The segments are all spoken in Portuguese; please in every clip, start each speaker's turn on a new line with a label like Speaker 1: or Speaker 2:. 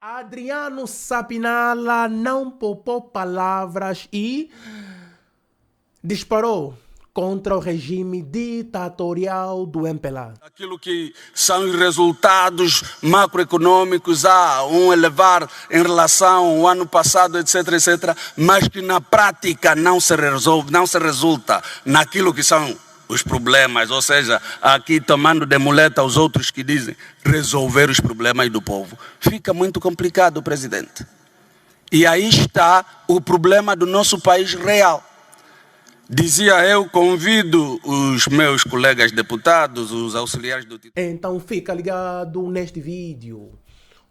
Speaker 1: Adriano Sapinala não poupou palavras e disparou contra o regime ditatorial do MPLA.
Speaker 2: Aquilo que são os resultados macroeconômicos, há um elevar em relação ao ano passado, etc, etc, mas que na prática não se resolve, não se resulta naquilo que são os problemas, ou seja, aqui tomando de muleta os outros que dizem resolver os problemas do povo. Fica muito complicado, presidente. E aí está o problema do nosso país real. Dizia eu, convido os meus colegas deputados, os auxiliares do titular.
Speaker 1: Então fica ligado neste vídeo.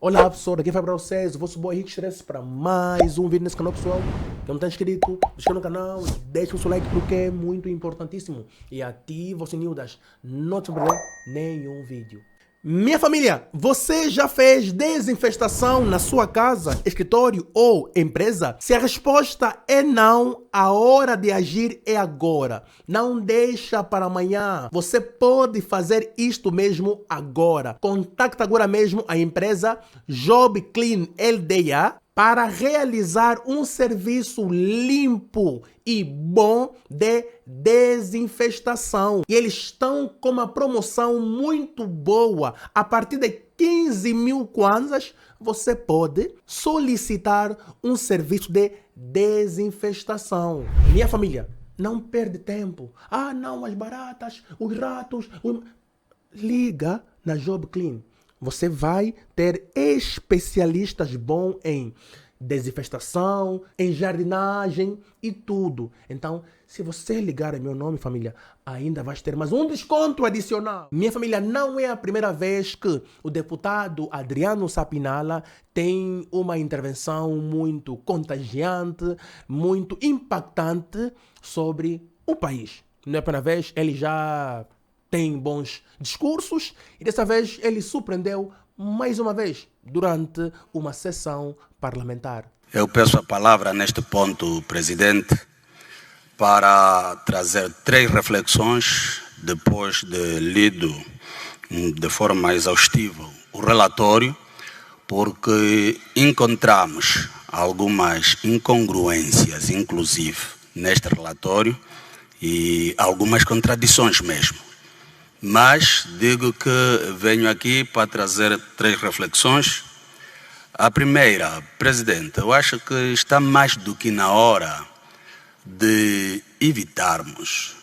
Speaker 1: Olá pessoal, daqui vai para vocês, o vosso boy Henrique Stress para mais um vídeo nesse canal, pessoal. Quem não está inscrito, inscreva no canal, deixa o seu like porque é muito importantíssimo. E ativa o sininho das notificações para não perder nenhum vídeo. Minha família, você já fez desinfestação na sua casa, escritório ou empresa? Se a resposta é não, a hora de agir é agora. Não deixa para amanhã. Você pode fazer isto mesmo agora. Contacte agora mesmo a empresa Job Clean LDA para realizar um serviço limpo e bom de desinfestação. E eles estão com uma promoção muito boa. A partir de 15 mil kwanzas, você pode solicitar um serviço de desinfestação. Minha família, não perde tempo. Ah, não, as baratas, os ratos. Liga na Job Clean. Você vai ter especialistas bons em desinfestação, em jardinagem e tudo. Então, se você ligar em meu nome, família, ainda vai ter mais um desconto adicional. Minha família, não é a primeira vez que o deputado Adriano Sapinala tem uma intervenção muito contagiante, muito impactante sobre o país. Não é a primeira vez, ele já tem bons discursos e dessa vez ele surpreendeu mais uma vez durante uma sessão parlamentar.
Speaker 2: Eu peço a palavra neste ponto, presidente, para trazer 3 reflexões depois de lido de forma exaustiva o relatório, porque encontramos algumas incongruências, inclusive, neste relatório e algumas contradições mesmo. Mas digo que venho aqui para trazer 3 reflexões. A primeira, presidente, eu acho que está mais do que na hora de evitarmos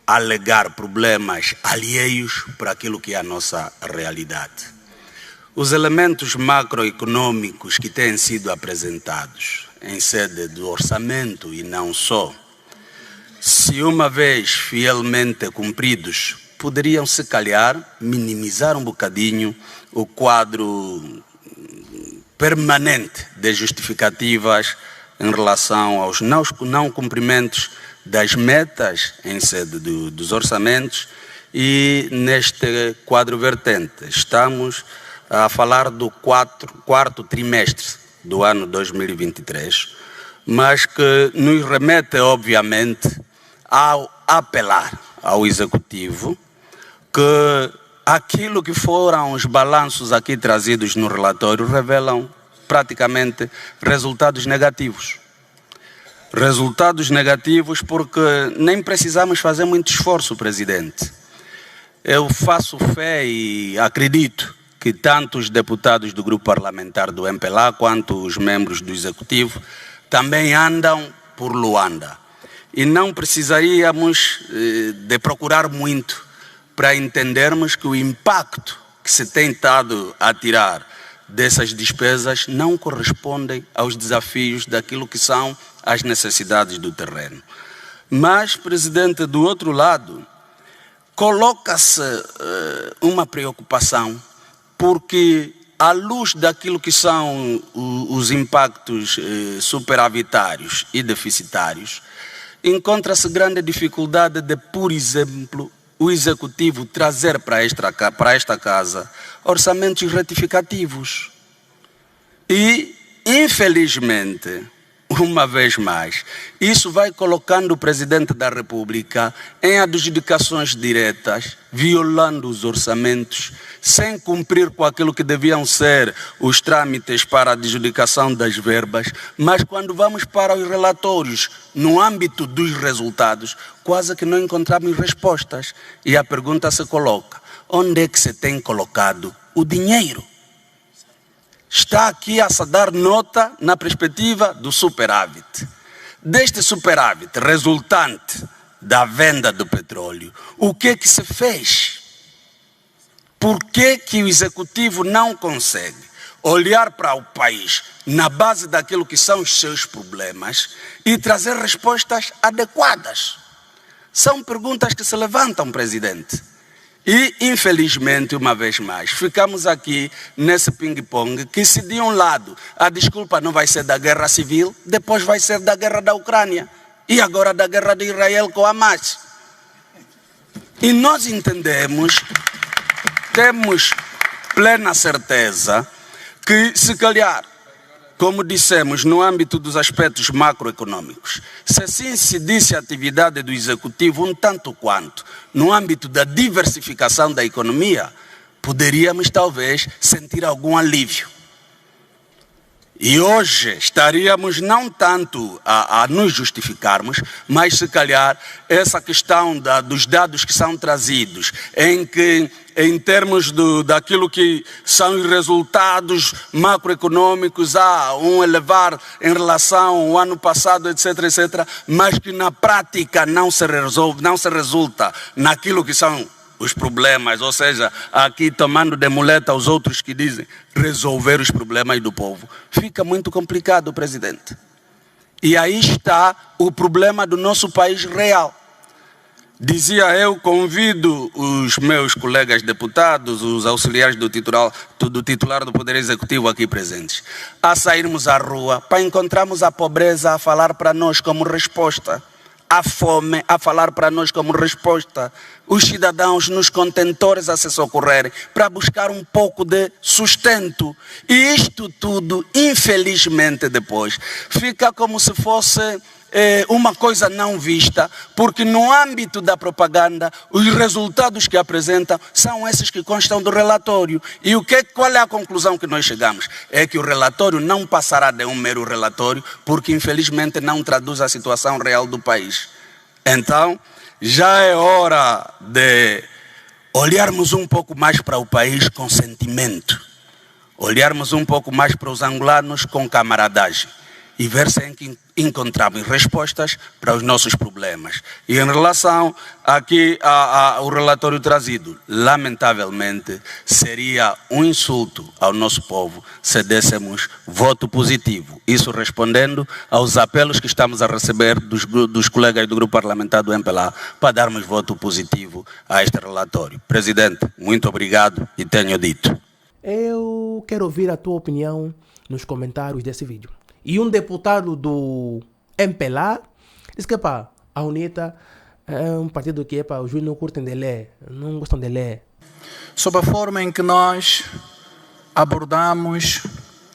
Speaker 2: alegar problemas alheios para aquilo que é a nossa realidade. Os elementos macroeconômicos que têm sido apresentados em sede do orçamento e não só, se uma vez fielmente cumpridos, poderiam, se calhar, minimizar um bocadinho o quadro permanente de justificativas em relação aos não cumprimentos das metas em sede dos orçamentos e neste quadro vertente. Estamos a falar do quarto trimestre do ano 2023, mas que nos remete, obviamente, ao apelar ao Executivo que aquilo que foram os balanços aqui trazidos no relatório revelam praticamente resultados negativos. Resultados negativos porque nem precisamos fazer muito esforço, presidente. Eu faço fé e acredito que tanto os deputados do grupo parlamentar do MPLA quanto os membros do Executivo também andam por Luanda. E não precisaríamos de procurar muito para entendermos que o impacto que se tem estado a tirar dessas despesas não correspondem aos desafios daquilo que são as necessidades do terreno. Mas, presidente, do outro lado, coloca-se uma preocupação, porque à luz daquilo que são os impactos superavitários e deficitários, encontra-se grande dificuldade de, por exemplo, o Executivo trazer para esta casa orçamentos retificativos. E, infelizmente, uma vez mais, isso vai colocando o Presidente da República em adjudicações diretas, violando os orçamentos, sem cumprir com aquilo que deviam ser os trâmites para a adjudicação das verbas, mas quando vamos para os relatórios, no âmbito dos resultados, quase que não encontramos respostas. E a pergunta se coloca: onde é que se tem colocado o dinheiro? Está aqui a se dar nota na perspectiva do superávit. Deste superávit resultante da venda do petróleo, o que é que se fez? Por que o Executivo não consegue olhar para o país na base daquilo que são os seus problemas e trazer respostas adequadas? São perguntas que se levantam, Presidente. E, infelizmente, uma vez mais, ficamos aqui nesse ping-pong que, se de um lado a desculpa não vai ser da guerra civil, depois vai ser da guerra da Ucrânia e agora da guerra de Israel com Hamas. E nós entendemos, temos plena certeza que, se calhar, como dissemos, no âmbito dos aspectos macroeconômicos, se assim se disse a atividade do Executivo um tanto quanto no âmbito da diversificação da economia, poderíamos talvez sentir algum alívio. E hoje estaríamos não tanto a nos justificarmos, mas se calhar essa questão dos dados que são trazidos, em que em termos daquilo que são os resultados macroeconômicos, há um elevar em relação ao ano passado, etc., etc., mas que na prática não se resolve, não se resulta naquilo que são os problemas, ou seja, aqui tomando de muleta aos outros que dizem resolver os problemas do povo. Fica muito complicado, Presidente. E aí está o problema do nosso país real. Dizia eu, convido os meus colegas deputados, os auxiliares do titular do Poder Executivo aqui presentes, a sairmos à rua para encontrarmos a pobreza a falar para nós como resposta, a fome a falar para nós como resposta, os cidadãos nos contentores a se socorrerem para buscar um pouco de sustento. E isto tudo, infelizmente, depois fica como se fosse uma coisa não vista, porque no âmbito da propaganda os resultados que apresentam são esses que constam do relatório. E qual é a conclusão que nós chegamos? É que o relatório não passará de um mero relatório, porque infelizmente não traduz a situação real do país. Então, já é hora de olharmos um pouco mais para o país com sentimento, olharmos um pouco mais para os angolanos com camaradagem e ver se encontramos respostas para os nossos problemas. E em relação aqui ao relatório trazido, lamentavelmente seria um insulto ao nosso povo se dessemos voto positivo. Isso respondendo aos apelos que estamos a receber dos colegas do grupo parlamentar do MPLA para darmos voto positivo a este relatório. Presidente, muito obrigado e tenho dito.
Speaker 1: Eu quero ouvir a tua opinião nos comentários desse vídeo. E um deputado do MPLA disse que a UNITA é um partido que os juízes não curtem de ler, não gostam de ler.
Speaker 3: Sobre a forma em que nós abordamos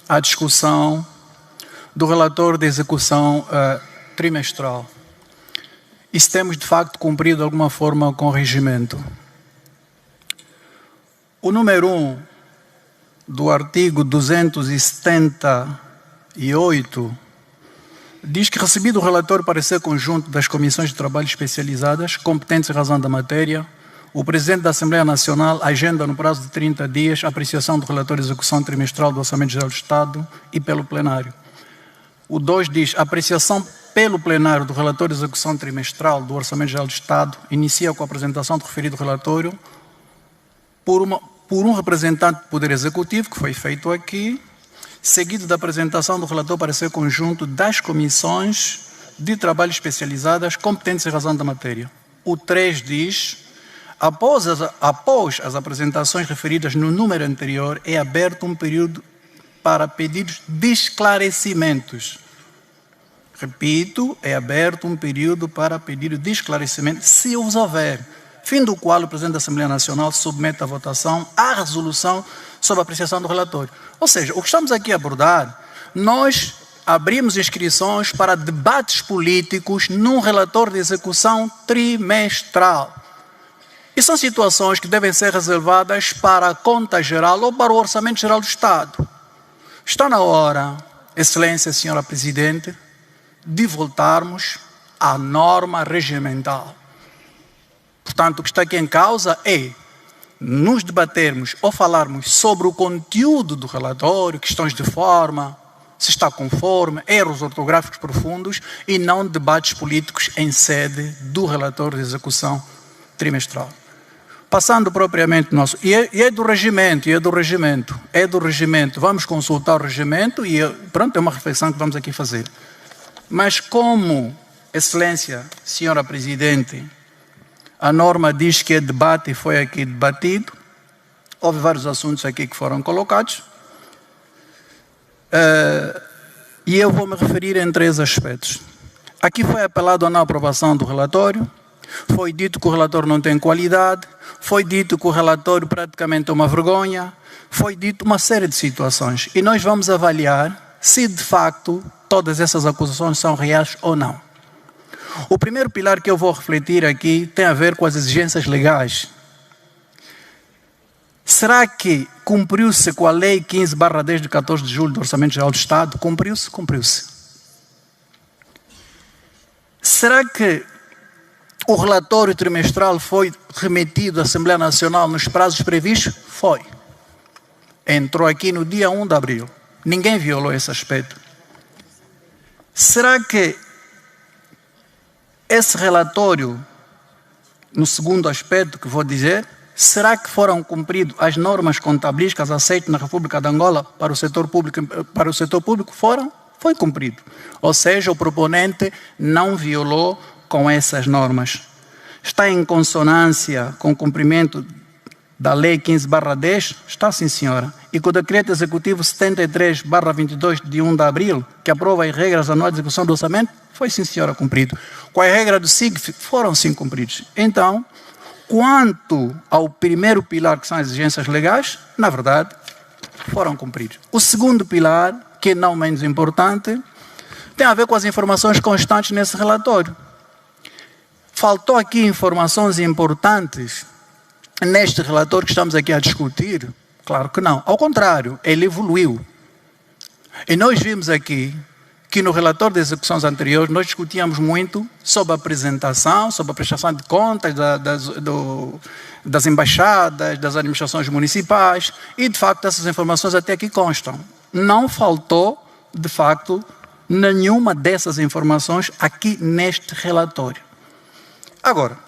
Speaker 3: a discussão do relatório de execução trimestral. E se temos de facto cumprido de alguma forma com o regimento. O número 1 do artigo 278 diz que, recebido o relatório parecer conjunto das comissões de trabalho especializadas, competentes em razão da matéria, o Presidente da Assembleia Nacional agenda no prazo de 30 dias a apreciação do relatório de execução trimestral do Orçamento Geral do Estado e pelo plenário. O 2 diz: a apreciação pelo plenário do relatório de execução trimestral do Orçamento Geral do Estado inicia com a apresentação do referido relatório por um representante do Poder Executivo, que foi feito aqui, seguido da apresentação do relatório parecer conjunto das comissões de trabalho especializadas competentes em razão da matéria. O 3 diz: após as apresentações referidas no número anterior, é aberto um período para pedidos de esclarecimentos. Repito, é aberto um período para pedido de esclarecimento, se os houver, fim do qual o Presidente da Assembleia Nacional submete à votação a resolução sobre a apreciação do relatório. Ou seja, o que estamos aqui a abordar, nós abrimos inscrições para debates políticos num relatório de execução trimestral. E são situações que devem ser reservadas para a conta geral ou para o Orçamento Geral do Estado. Está na hora, Excelência Senhora Presidente, de voltarmos à norma regimental. Portanto, o que está aqui em causa é nos debatermos ou falarmos sobre o conteúdo do relatório, questões de forma, se está conforme, erros ortográficos profundos, e não debates políticos em sede do relatório de execução trimestral. Passando propriamente o nosso... E é do regimento. Vamos consultar o regimento e pronto, é uma reflexão que vamos aqui fazer. Mas como, Excelência, Senhora Presidente, a norma diz que é debate e foi aqui debatido, houve vários assuntos aqui que foram colocados, e eu vou me referir em 3 aspectos. Aqui foi apelado à não aprovação do relatório, foi dito que o relatório não tem qualidade, foi dito que o relatório praticamente é uma vergonha, foi dito uma série de situações. E nós vamos avaliar se de facto todas essas acusações são reais ou não. O primeiro pilar que eu vou refletir aqui tem a ver com as exigências legais. Será que cumpriu-se com a Lei 15/10 de 14 de julho do Orçamento Geral do Estado? Cumpriu-se? Cumpriu-se. Será que o relatório trimestral foi remetido à Assembleia Nacional nos prazos previstos? Foi. Entrou aqui no dia 1 de abril. Ninguém violou esse aspecto. Será que esse relatório, no segundo aspecto que vou dizer, será que foram cumpridas as normas contabilísticas aceitas na República de Angola para o setor público? Foi cumprido. Ou seja, o proponente não violou com essas normas. Está em consonância com o cumprimento da Lei 15/10? Está, sim, senhora. E com o Decreto Executivo 73/22 de 1 de abril, que aprova as regras anuais de execução do orçamento? Foi, sim, senhora, cumprido. Com a regra do SIGF, foram, sim, cumpridos. Então, quanto ao primeiro pilar, que são as exigências legais, na verdade, foram cumpridos. O segundo pilar, que é não menos importante, tem a ver com as informações constantes nesse relatório. Faltou aqui informações importantes neste relatório que estamos aqui a discutir? Claro que não. Ao contrário, ele evoluiu. E nós vimos aqui que no relatório de execuções anteriores nós discutíamos muito sobre a apresentação, sobre a prestação de contas das embaixadas, das administrações municipais, e de facto essas informações até aqui constam. Não faltou, de facto, nenhuma dessas informações aqui neste relatório. Agora,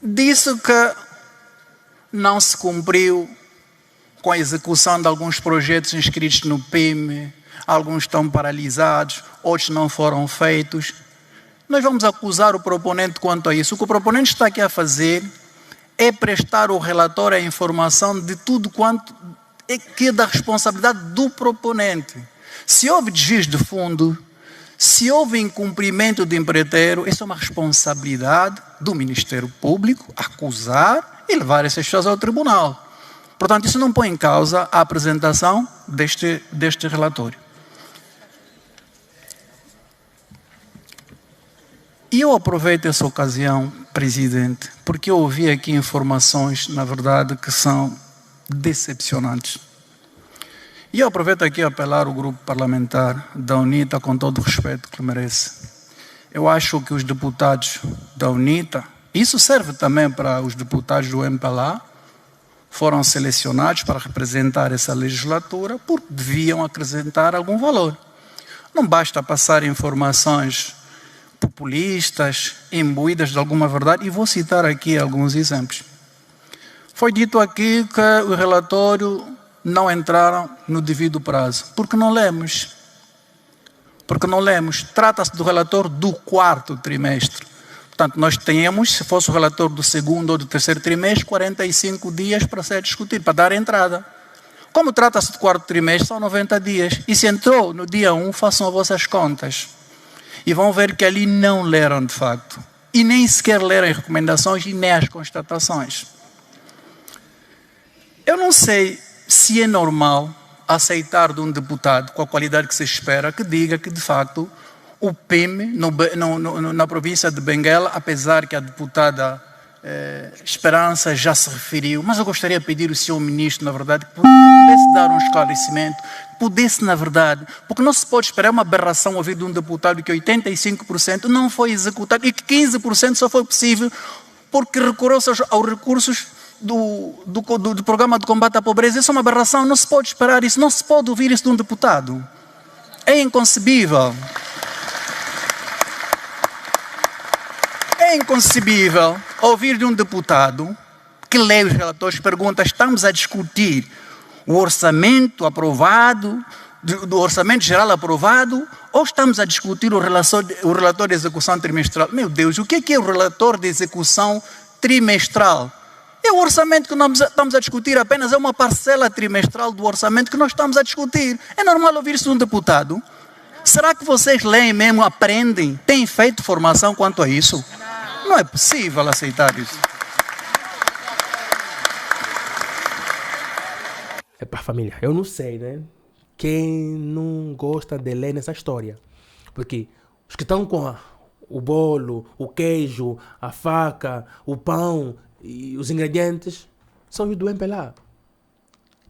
Speaker 3: disse que não se cumpriu com a execução de alguns projetos inscritos no PIME, alguns estão paralisados, outros não foram feitos. Nós vamos acusar o proponente quanto a isso. O que o proponente está aqui a fazer é prestar o relatório, a informação de tudo quanto é que é da responsabilidade do proponente. Se houve desvios de fundo, se houve incumprimento de empreiteiro, isso é uma responsabilidade do Ministério Público acusar e levar essas pessoas ao tribunal. Portanto, isso não põe em causa a apresentação deste relatório. E eu aproveito essa ocasião, Presidente, porque eu ouvi aqui informações, na verdade, que são decepcionantes. E eu aproveito aqui a apelar ao grupo parlamentar da UNITA, com todo o respeito que merece. Eu acho que os deputados da UNITA, isso serve também para os deputados do MPLA, foram selecionados para representar essa legislatura porque deviam acrescentar algum valor. Não basta passar informações populistas, imbuídas de alguma verdade, e vou citar aqui alguns exemplos. Foi dito aqui que o relatório não entraram no devido prazo. Porque não lemos. Trata-se do relatório do 4º trimestre. Portanto, nós temos, se fosse o relatório do 2º ou do 3º trimestre, 45 dias para ser discutido, para dar entrada. Como trata-se do 4º trimestre, são 90 dias. E se entrou no dia 1, façam as vossas contas. E vão ver que ali não leram de facto. E nem sequer leram as recomendações e nem as constatações. Eu não sei se é normal aceitar de um deputado com a qualidade que se espera que diga que, de facto, o PIM na província de Benguela, apesar que a deputada Esperança já se referiu, mas eu gostaria de pedir ao senhor ministro, na verdade, que pudesse dar um esclarecimento, pudesse, na verdade, porque não se pode esperar uma aberração ouvir de um deputado que 85% não foi executado e que 15% só foi possível porque recorreu-se aos recursos do programa de combate à pobreza. Isso é uma aberração, não se pode esperar isso, não se pode ouvir isso de um deputado. É inconcebível. É inconcebível ouvir de um deputado que lê os relatores pergunta: estamos a discutir o orçamento aprovado, do orçamento geral aprovado, ou estamos a discutir o relatório de execução trimestral? Meu Deus, o que é o relatório de execução trimestral? É o orçamento que nós estamos a discutir, apenas é uma parcela trimestral do orçamento que nós estamos a discutir. É normal ouvir isso de um deputado? Será que vocês leem mesmo, aprendem, têm feito formação quanto a isso? Não é possível aceitar isso.
Speaker 1: É para a família. Eu não sei, né? Quem não gosta de ler nessa história. Porque os que estão com o bolo, o queijo, a faca, o pão e os ingredientes são os do MPLA.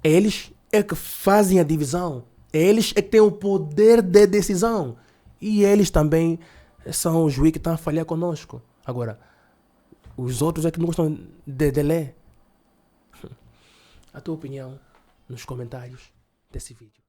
Speaker 1: Eles é que fazem a divisão. Eles é que têm o poder de decisão. E eles também são os juízes que estão a falhar conosco. Agora, os outros é que não gostam de ler. A tua opinião nos comentários desse vídeo.